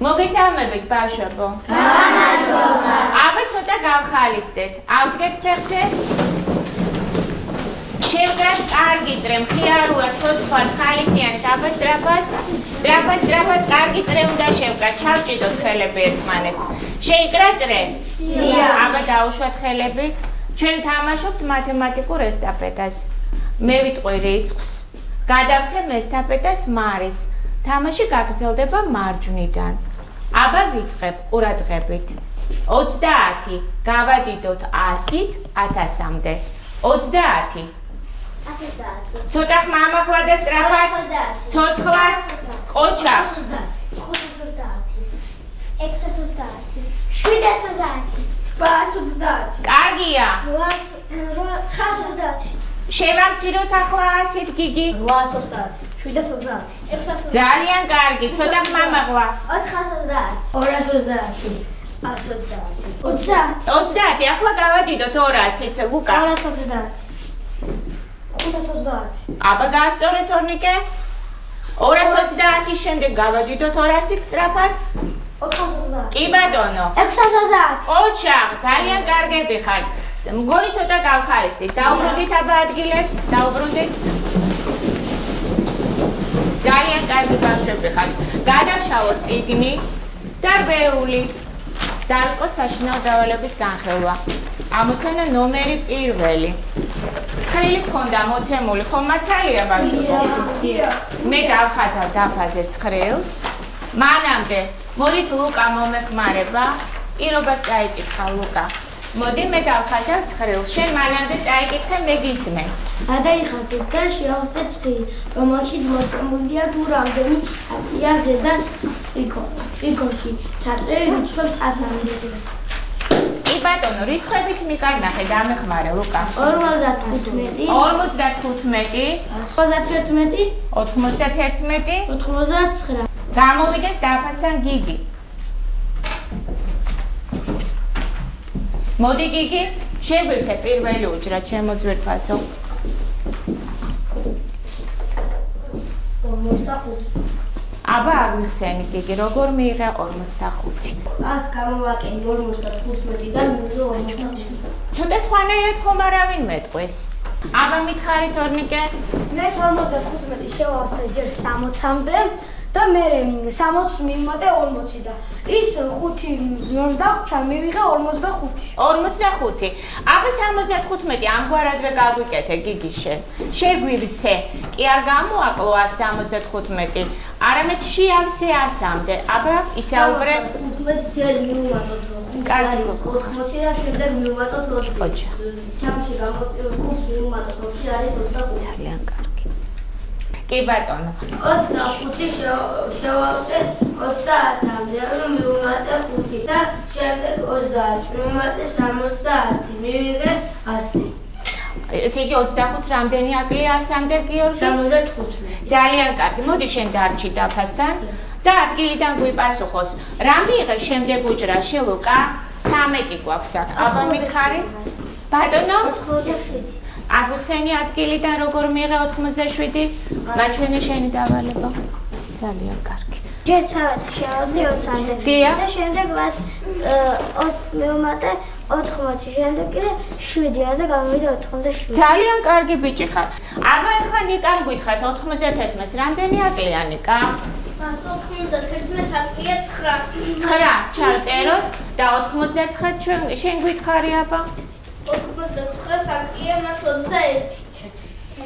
მოგესალმებით ბავშვებო. გამარჯობა. აბა ცოტა გავხალისდეთ. ავდგეთ ფეხზე. შევგრათ კარგი წრე, მხიარულად, ცოცხლად, ხალისიანად, აბა სწრაფად, კარგი წრე უნდა შევგრათ. ჩავჭიდოთ ხელები ერთმანეთს. შეიკრა წრე? დიახ. აბა დაუშვათ ხელები. ჩვენ თამაშობთ მათემატიკურ ესტაფეტას. მე ვიტყვი რიცხვს. გადავცემ ესტაფეტას მარის. თამაში გაგრძელდება მარჯვნიდან. აბა ვიწყებ ყურადღებით. 30 გავადიდოთ 100-ით 1000-მდე. 30. 130. ცოტა ხმამაღლა და სწრაფად. ცოცხლად. ყოჩა. 530. 630. 730. 830. კარგია. 930. შევამციროთ ახლა 100-ით გიგი. 830. 730. 630. ძალიან კარგი, ცოტა ხმამაღლა. 430. 230. 130. 30, ახლა გავადიდოთ 200-ით, ლუკა. 230. 530. აბა გაასწორე თორნიკე. 230-ის შემდეგ გავადიდოთ 200-ით სწრაფად. 430. კი ბატონო. 630. ყოჩა, ძალიან კარგები ხართ. მგონი ცოტა გავხალისდით. დაუბრუნდით აბა ადგილებს, დაუბრუნდით. ძალიან კარგი ბავშვები ხართ. გადავშალოთ წიგნი და რბეული. დავიწყოთ საშინაო დავალების განხილვა. ამოცანა ნომერი 1. ცხრილი გქონდა მოცემული, ხო მართალია ბავშვებო? მე გავხაზავ დაფაზე ცხრილს. მანამდე მოდით ლუკა მომეხმარება. პირობას წაიკითხა ლუკა. მოდი მე გავხაზავ ცხრილს. შენ მანამდე წაიკითხე, მე გისმენ. გადაიხაზეთ და შეავსეთ ცხრილი, რომელშიც მოცემულია თუ რამდენი აპია ზედა ტრიკოში. ჩაწერე რიცხვებს 100-მდე. კი ბატონო, რიცხვებიც მიკარნახე, დამეხმარე ლუკა. 55. 55, 91. 91, 99. გამოვიდეს დაფასთან გიგი. მოდი გიგი, შეგვივსე პირველი უჯრა, ჩემო ძვირფასო. 45. აბა აგვიხსენი გიგი, როგორ მიიღე 45? ას გამოვაკენი 55-დან მივიღე 45. ცოტა სხვანაირად ხომ არავინ მეტყვის. აბა მითხარი თორნიკე. მე 55 შევავსე ჯერ 60-მდე და მე 60 მივიმატე 40 და ის 5 რომ დავჭა მივიღე 45. 45. აბა 75 ამგვარადვე გაგვიკეთე გიგი შენ. შეგვივსე. კი არ გამოაკლო 175. არამედ შეავსე 100-მდე. აბა ისაუბრე 15 ჯერ მივუმატოთ 80 და შემდეგ მივუმატოთ 20. ყოჩა. ჩამში გამოვიყო 5 მივუმატოთ 20 არის 25. ძალიან კარგი. კი ბატონო. 25 შევავსე 30-მდე, რომ მივუმატე 5 და შემდეგ 30 მივუმატე 70, მივიღე 100. ესე იგი 25-ს რამდენი აკლია 100-მდე გიორგი? 75. ძალიან კარგი. მოდი შენ დარჩი დაფასთან და ადგილიდან გვიპასუხოს. რა მიიღე შემდეგ უჯრაში ლუკა? 13 გვაქვს აქ. აბა მითხარი? ბატონო? 87. აგვიხსენი ადგილიდან როგორ მიიღე 87? მაჩვენე შენი დავალება. ძალიან კარგი. ჯერ ცალად შევავსე 20-მდე და შემდეგ მას 20 მივუმატე 80, შემდეგ კიდე 7 და გამოვიდა 87. ძალიან კარგი ბიჭი ხარ. აბა ახლა ნიკამ გითხრას 91-ს რამდენი აკლია ნიკა? 91 აკლია 9. 9 ჩავწეროთ და 99 შენ გითხარი აბა? 89 აკლია მას 21.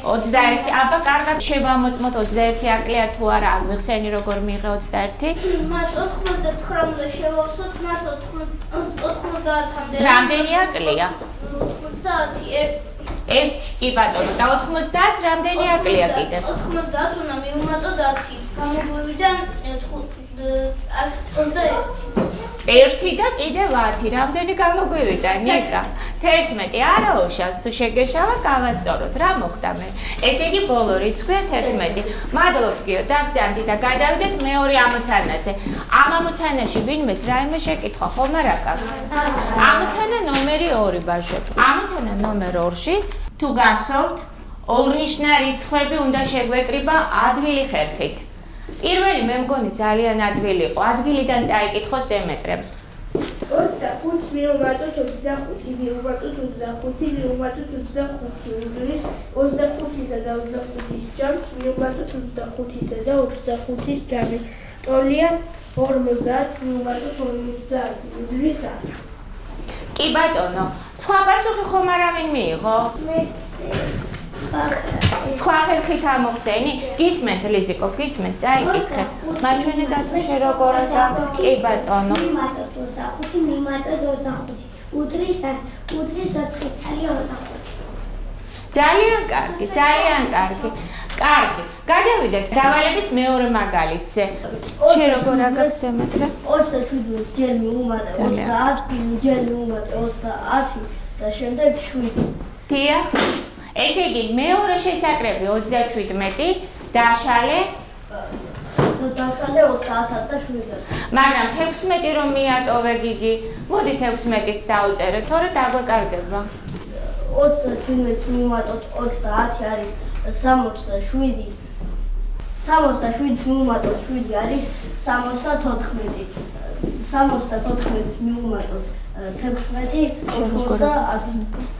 21. აბა კარგად შევამოწმოთ 21 აკლია თუ არა, აგვიხსენი როგორ მიიღე 21? მას 99-მდე შევავსოთ, მას 90-მდე. რამდენი აკლია? 91. 1 კი ბატონო და 90-ს რამდენი აკლია კიდე? 90 უნდა მივუმატო 10. გამოგვივიდა 21. 1 და კიდე 10. რამდენი გამოგვივიდა ნიკა? 11. არა უშავს, თუ შეგეშავა გავასწოროთ. რა მოხდა მე? ესე იგი ბოლო რიცხვია 11. მადლობთ გიო, დაგძანდი და გადავიდეთ მეორე ამოცანაზე. ამ ამოცანაში ვინმეს რაიმე შეკითხვა ხომ არა გაქვს? ამოცანა ნომერი 2 ბავშვები. ამოცანა ნომერ 2-ში თუ გახსოვთ, ორნიშნა რიცხვები უნდა შეგვეკრიბა ადვილი ხერხით. პირველი მე მგონი ძალიან ადვილი იყო. ადგილიდან წაიკითხოს დემეტრემ. 25 მივუმატოთ 25, მივუმატოთ 25, მივუმატოთ 25, უდრის 25-ისა და 25-ის ჯამს, მივუმატოთ 25-ისა და 25-ის ჯამი. ტოლია 50, მივუმატოთ 50, უდრის 100. კი ბატონო, სხვა პასუხი ხომ არავინ მიიღო? მეც სხვა ხერხით ამოხსენი? გისმენთ ლიზიკო, გისმენთ, წაიკითხე. მაჩვენე დათუშე როგორ აქვს? კი ბატონო. მივუმატოთ 25, მივუმატოთ 25. უდრის 100, უდრის 4 ცალი 25. ძალიან კარგი, ძალიან კარგი. კარგი. გადავიდეთ დავალების მეორე მაგალითზე. შენ როგორ აგებს დემეტრე? 27 ჯერ მივუმატე 30, ჯერ მივუმატე 30 და შემდეგ 7. დიახ. ესე იგი მეორე შესაკრები 37 დაშალე დავშალე 30 და 7. მაგრამ 16 რომ მიატოვე გიგი, მოდი 16-იც დაუწერე, თორე დაგვეკარგება. 37-ს მივუმატოთ 30 არის 67. 67-ს მივუმატოთ 7 არის 74. 74-ს მივუმატოთ 16 90.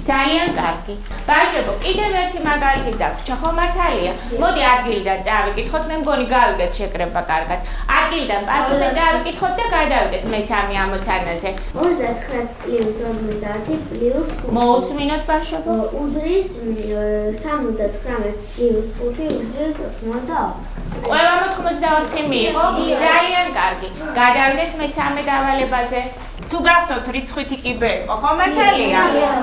ძალიან კარგი. ბავშვებო, კიდევ ერთი მაგალითი დაგვრჩა, ხო მართალია? მოდი ადგილიდან წავიკითხოთ, მე მგონი გავიგეთ შეკრება კარგად. ადგილიდან პასუხი წავიკითხოთ და გადავიდეთ მესამე ამოცანაზე. 39 პლუს 50 პლუს 5. მოусმინოთ ბავშვებო. უდრის 79 პლუს 5 უდრის 84. ყველა 84 მიიღო? ძალიან კარგი. გადავიდეთ მესამე დავალებაზე. თუ გახსოვთ რიცხვითი კიბე იყო, ხო მართალია?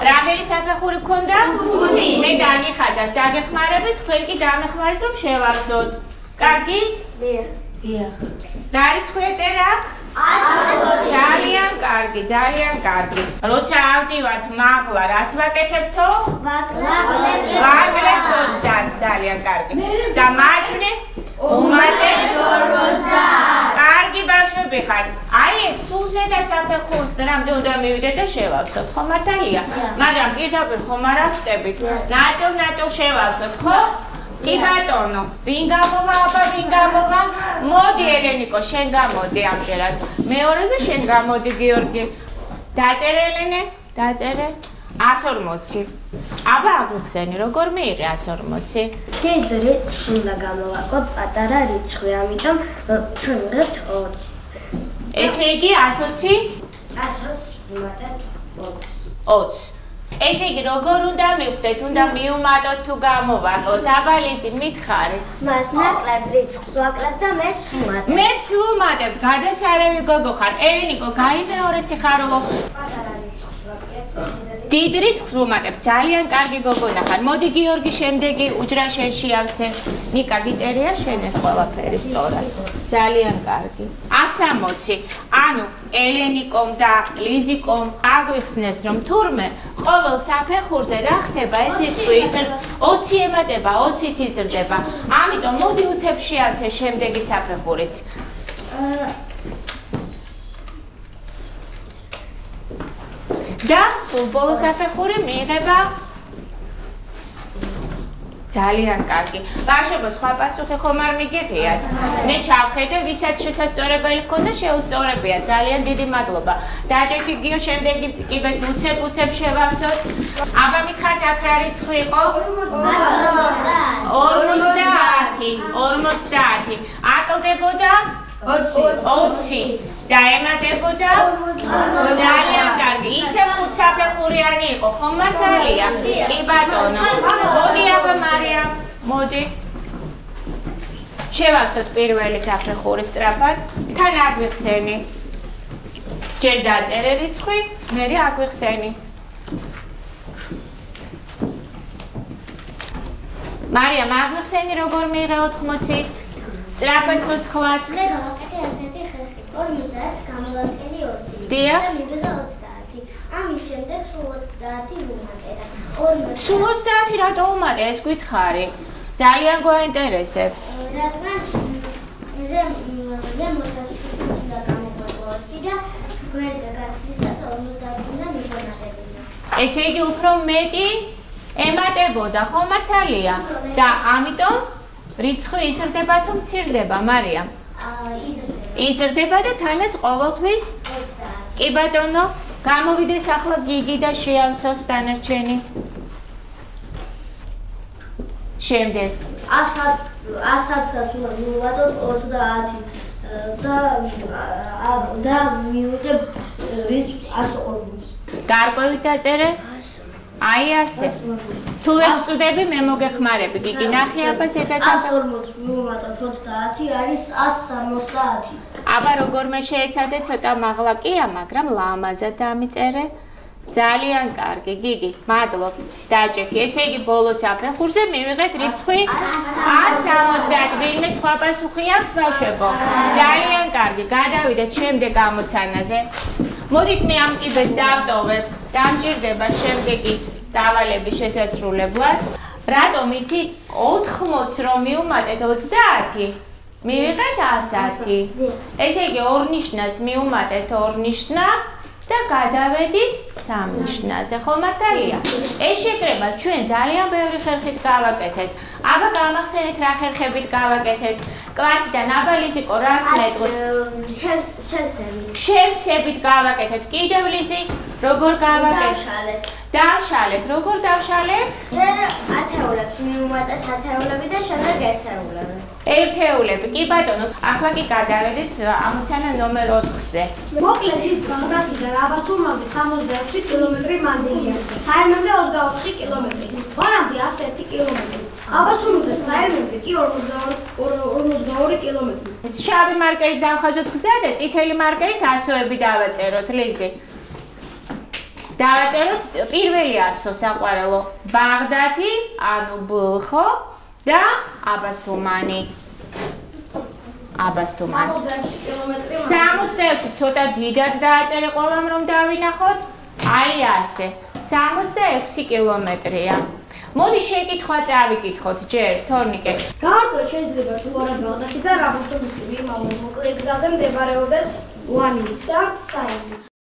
რამდენი საფეხური გქონდა? 5. მე დაგიხაზავ, დაგეხმარებით, თქვენ კი დამეხმარეთ რომ შევავსოთ. კარგით? დიახ. რა რიცხვია წერა? 120. ძალიან კარგი, ძალიან კარგი. როცა ავდივართ მაღლა, რას ვაკეთებთო? ვაკლებთ 30, ძალიან კარგი. და მარჯვნე? უმატებთ 50. კარგი ბავშვები ხართ. აი ეს სულ ზედა საფეხურს რამდენი უნდა მივიდეთ და შევავსოთ, ხო მართალია? მაგრამ პირდაპირ ხომ არ ავხდებით? ნაწილ შევავსოთ, ხო? კი ბატონო, ვინ გამოვა აბა, ვინ გამოვა? მოდი ელენიკო, შენ გამოდი ამჯერად. მეორეზე შენ გამოდი გიორგი. დაწერე ელენე, დაწერე. 140. აბა აგვიხსენი, როგორ მიიღე 140? დიდ რიცხვს უნდა გამოვაკოთ პატარა რიცხვი, ამიტომ ჩვენ ვიღებთ 20. ესე იგი 120? 120 ვიმატებთ 20. ესე იგი როგორ უნდა მივხვდეთ, უნდა მივუმატოთ თუ გამოვაკოთ? აბა ლიზი, მითხარი. მას ნაკლებ რიცხვს ვაკლებთ და მეც ვუმატებ. მეც ვუმატებთ, გადასარევი გოგო ხარ. ელენიკო, გაიმეორესი ხარო. პატარა რიცხვს ვაკლებთ. დიდ რიცხვს ვუმატებთ, ძალიან კარგი გოგონა ხარ. მოდი გიორგი, შემდეგი უჯრა შენ შეავსე. ნიკა, გიწერია შენ ეს ყველაფერი სწორად. ძალიან კარგი. 160. ანუ ელენიკომ და ლიზიკომ აგვიხსნეს რომ თურმე ყოველ საფეხურზე რა ხდება ეს რიცხვი 20 ემატება, 20-ით იზრდება. ამიტომ მოდი უცებ შეავსე შემდეგი საფეხურიც. და სულ ბოლო საფეხური მიიღება ძალიან კარგი. ბავშვებო, სხვა პასუხი ხომ არ მიგიღიათ? მე ჩავხედე, ვისაც შესასწორებელი ჰქონდა, შეუსწორებია. ძალიან დიდი მადლობა. დაჭერთ იგიო, შემდეგი კიბეც უცებ შევავსოთ. აბა მითხარით, აქ რა რიცხვი იყო? 50. აკლდებოდა 20. და ემატებოდა? ძალიან კარგი. ისევ ხუთსაფეხურიანი იყო, ხომ მართალია? კი ბატონო. მოდი აბა მარიამ, მოდი. შევავსოთ პირველი საფეხური სწრაფად. თან აგვიხსენი. ჯერ დაწერე რიცხვი, მერე აგვიხსენი. მარიამ, აგვიხსენი როგორ მიიღე 80-ით? სწრაფად ცოცხლად. მე გავაკეთე ასეთი ხერხით. 50-ს გამოვაკელი 20. დიახ. და მივიღე 30. ამის შემდეგ სულ 30 ვუმატე და 40. სულ 30 რატო უმატე, ეს გითხარი? ძალიან გვაინტერესებს. რადგან ზემოთაშიც უნდა გამოვაკო 20 და გვერდზე გასვლისას 50 უნდა მივუმატებინა. ესე იგი უფრო მეტი ემატებოდა, ხო მართალია? და ამიტომ რიცხვი იზრდება თუ მცირდება, მარიამ? იზრდება და თანაც ყოველთვის? კი ბატონო, გამოვიდეს ახლა გიგი და შეავსოს დანარჩენი. შემდეგ. 100-საც მივუმატოთ 30 და მივიღებ რიცხვს 140. გარკვევით დაწერე? აი ასე. თუ ეს ვწუდები მე მოგეხმარები, გიგი ნახე აბა ზედასახელს. 140 მივუმატოთ 30 არის 170. აბა როგორმე შეეცადე ცოტა მაღლა კია, მაგრამ ლამაზად დამიწერე. ძალიან კარგი, გიგი, მადლობ. დაჭექი. ესე იგი ბოლოს საფეხურზე მივიღეთ რიცხვი 170. ვინმე სხვა პასუხი აქვს ბავშვებო? ძალიან კარგი. გადავიდეთ შემდეგ ამოცანაზე. მოდით მე ამ კიბეს დავტოვებ. დამჭირდება შემდეგი დავალების შესასრულებლად. რატომ იცი 80 რომ მივუმატეთ 30? მივიღეთ 100. ესე იგი ორ ნიშნას მივუმატეთ ორ ნიშნა და გადავედით სამ ნიშნაზე, ხო მართალია? ეს შეკრება ჩვენ ძალიან ბევრი ხერხით გავაკეთეთ. აბა გამახსენეთ რა ხერხებით გავაკეთეთ. კლასიდან აბა ლიზიკო რას მეტყვით? შევსებით გავაკეთეთ. კიდევ ლიზი როგორ გავაკეთეთ? დავშალეთ. როგორ დავშალეთ? ჯერ ათეულებს მივუმატეთ ათეულები და შემდეგ ერთეულები. ერთეულები. კი ბატონო, ახლა კი გადავედით ამოცანა ნომერ 4-ზე. მოკლედ ის ბაღდათიდან აბასთუმანზე 66 კილომეტრი მანძილია. საერმემდე 24 კილომეტრი. ვანამდე 101 კილომეტრი. აბასთუმანზე საერმემდე კი 42 კილომეტრი. შავი მარკერით დავხაზოთ გზა და წითელი მარკერით ასოები დავაწეროთ, ლიზი. დავაწეროთ პირველი ასო საყვარელო. ბაღდათი, ანუ ბ, ხო? და აბასთუმანი. 66 კილომეტრი. 66 ცოტა დიდად დააწერე ყველამ რომ დავინახოთ. აი ასე. 66 კილომეტრია. მოდი შეკითხვა წავიკითხოთ ჯერ, თორნიკე. გარკვევ შეიძლება თუ არა ბაღდათიდან აბასთუმანში მიმავალ მოკლე გზაზე მდებარეობდეს ვანი და საერმემდე.